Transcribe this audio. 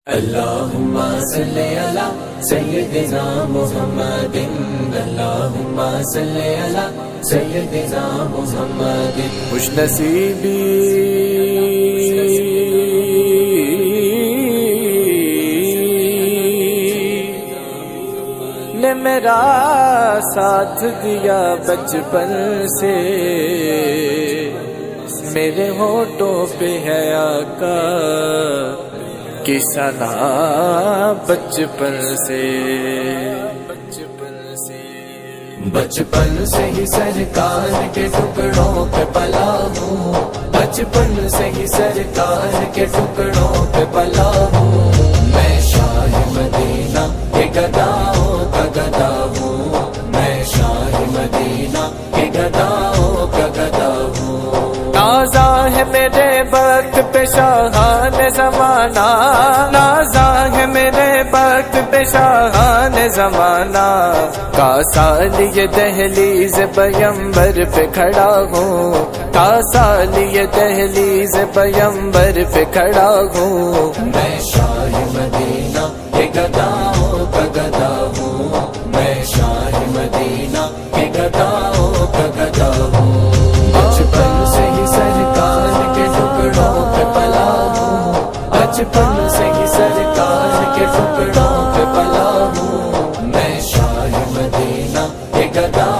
اللہم صلی علی سیدنا محمد، اللہم صلی علی سیدنا محمد۔ خوش نصیبی نے میرا ساتھ دیا بچپن سے، میرے ہونٹوں پہ ہے آقا کی ثنا بچپن سے۔ بچپن سے ہی سرکار کے ٹکڑوں پہ پلا ہوں، بچپن سے ہی سرکار کے ٹکڑوں پہ پلا ہوں۔ میں شاہ مدینہ کے گداؤں کا گدا ہوں، میں شاہ مدینہ کے گداؤں کا گدا ہوں۔ نازا ہے میرے وقت پہ شاہان زمانہ، نازا ہے میرے وقت پہ شاہان زمانہ۔ کا سال یہ دہلیز پیمبر پہ کھڑا ہوں، کا سال یہ دہلیز پیمبر پہ کھڑا ہوں۔ میں شاہ مدینہ کے گداؤں کا گدا ہوں، میں شاہ مدینہ کے گداؤں کا گدا ہوں۔ بچپن سے ہی سرکار کے ٹکڑوں پہ پلا ہوں، بچپن سے ہی سرکار کے ٹکڑوں پہ پلا ہوں۔ میں شاہ مدینہ کے گدا